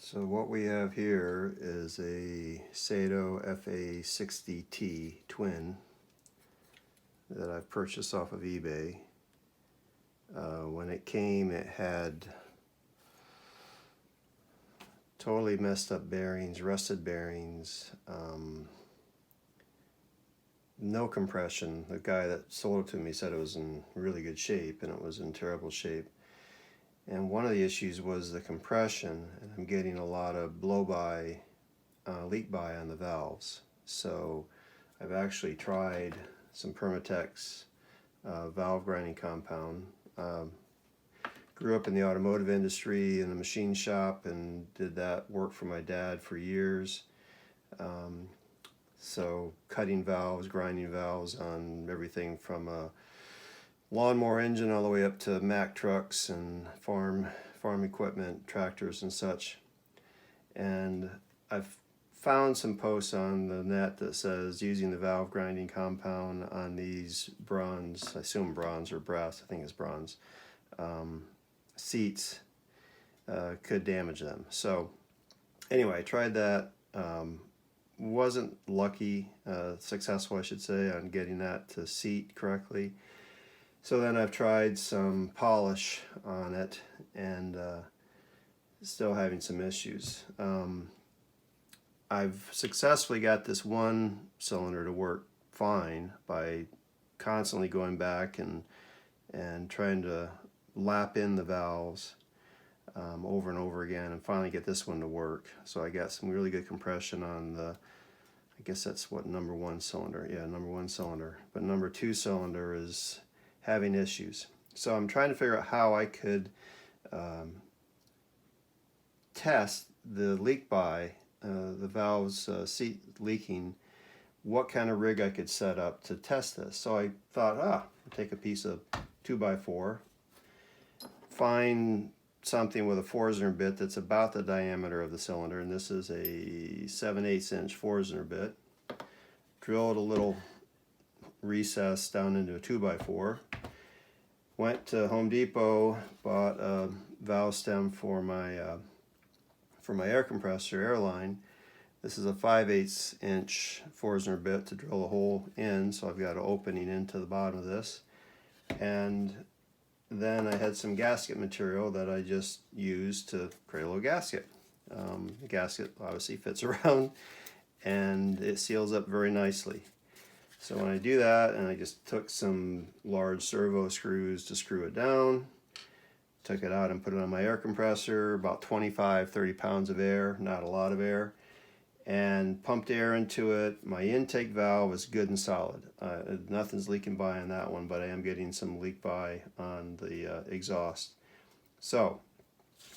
So what we have here is a Saito FA-60T twin that I've purchased off of eBay. When it came, it had totally messed up bearings, rusted bearings, no compression. The guy that sold it to me said it was in really good shape, and it was in terrible shape. And one of the issues was the compression, and I'm getting a lot of blow-by, leak-by on the valves. So I've actually tried some Permatex valve grinding compound. Grew up in the automotive industry in a machine shop and did that work for my dad for years. So cutting valves, grinding valves on everything from a lawnmower engine all the way up to Mack trucks and farm equipment, tractors and such. And I've found some posts on the net that says using the valve grinding compound on these bronze, I assume bronze or brass, I think it's bronze, seats could damage them. So anyway, I tried that. Wasn't lucky, successful I should say, on getting that to seat correctly. So then I've tried some polish on it and still having some issues. I've successfully got this one cylinder to work fine by constantly going back and trying to lap in the valves over and over again, and finally get this one to work. So I got some really good compression on the, I guess that's what, number one cylinder. Yeah, number one cylinder. But number two cylinder is having issues. So I'm trying to figure out how I could test the leak by, the valves seat leaking, what kind of rig I could set up to test this. So I thought, I'll take a piece of 2x4, find something with a Forstner bit that's about the diameter of the cylinder, and this is a 7/8 inch Forstner bit. Drilled a little recess down into a 2x4. Went to Home Depot, bought a valve stem for my air compressor, airline. This is a 5/8 inch Forstner bit to drill a hole in, so I've got an opening into the bottom of this. And then I had some gasket material that I just used to create a little gasket. The gasket obviously fits around and it seals up very nicely. So when I do that, and I just took some large servo screws to screw it down, took it out and put it on my air compressor, about 25-30 pounds of air, not a lot of air, and pumped air into it. My intake valve is good and solid. Nothing's leaking by on that one, but I am getting some leak by on the exhaust. So,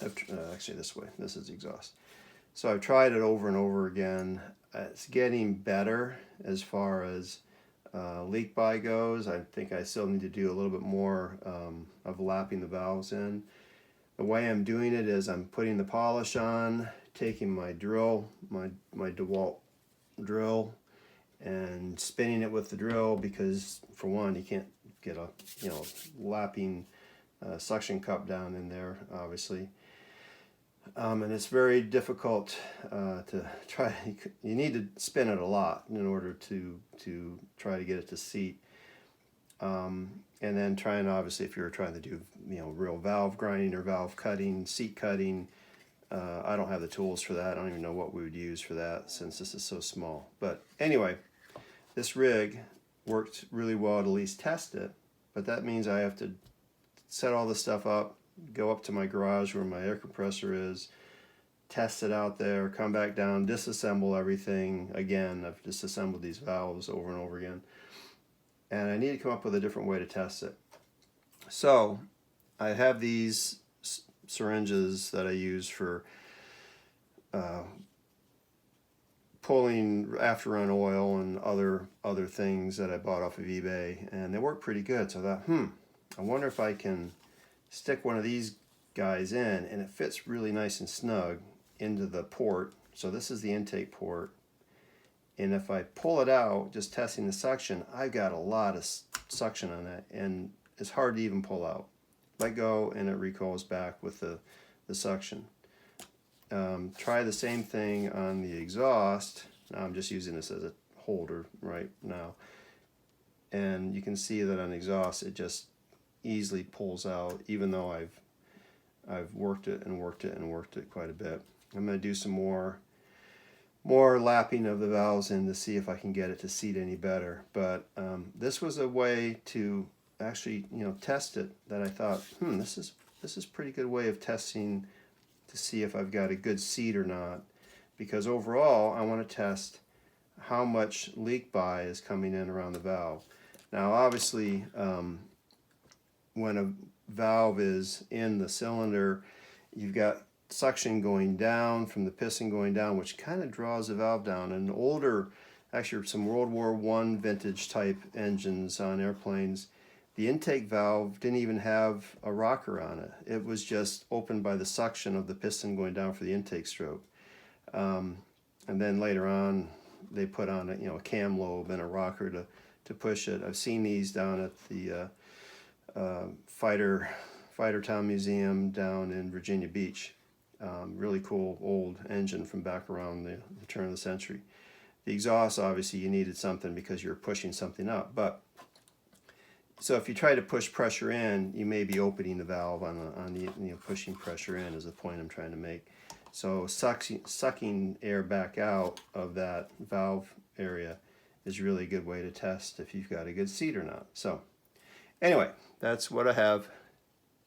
actually this way, this is the exhaust. So I've tried it over and over again. It's getting better as far as leak by goes. I think I still need to do a little bit more of lapping the valves in. The way I'm doing it is I'm putting the polish on, taking my drill, my DeWalt drill, and spinning it with the drill, because for one, you can't get a lapping suction cup down in there, obviously. And it's very difficult to try. You need to spin it a lot in order to try to get it to seat. And then trying, obviously, if you're trying to do real valve grinding or valve cutting, seat cutting, I don't have the tools for that. I don't even know what we would use for that since this is so small. But anyway, this rig worked really well to at least test it, but that means I have to set all this stuff up, go up to my garage where my air compressor is, test it out there, come back down, disassemble everything again. I've disassembled these valves over and over again, and I need to come up with a different way to test it. So I have these syringes that I use for pulling after run oil and other things that I bought off of eBay, and they work pretty good. So I thought, I wonder if I can stick one of these guys in, and it fits really nice and snug into the port. So this is the intake port, and if I pull it out, just testing the suction, I've got a lot of suction on it, and it's hard to even pull out. Let go and it recoils back with the suction. try the same thing on the exhaust. Now I'm just using this as a holder right now, and you can see that on exhaust it just easily pulls out, even though I've worked it and worked it and worked it quite a bit. I'm going to do some more lapping of the valves in to see if I can get it to seat any better. But this was a way to actually, test it, that I thought, this is pretty good way of testing to see if I've got a good seat or not, because overall I want to test how much leak by is coming in around the valve. Now obviously when a valve is in the cylinder, you've got suction going down from the piston going down, which kind of draws the valve down. And older, actually some World War I vintage type engines on airplanes, the intake valve didn't even have a rocker on it. It was just opened by the suction of the piston going down for the intake stroke. And then later on, they put on a cam lobe and a rocker to push it. I've seen these down at the Fighter Town Museum down in Virginia Beach. Really cool old engine from back around the turn of the century. The exhaust, obviously, you needed something because you're pushing something up, but so if you try to push pressure in, you may be opening the valve on the pushing pressure in, is the point I'm trying to make. So sucking air back out of that valve area is really a good way to test if you've got a good seat or not. So anyway, that's what I have.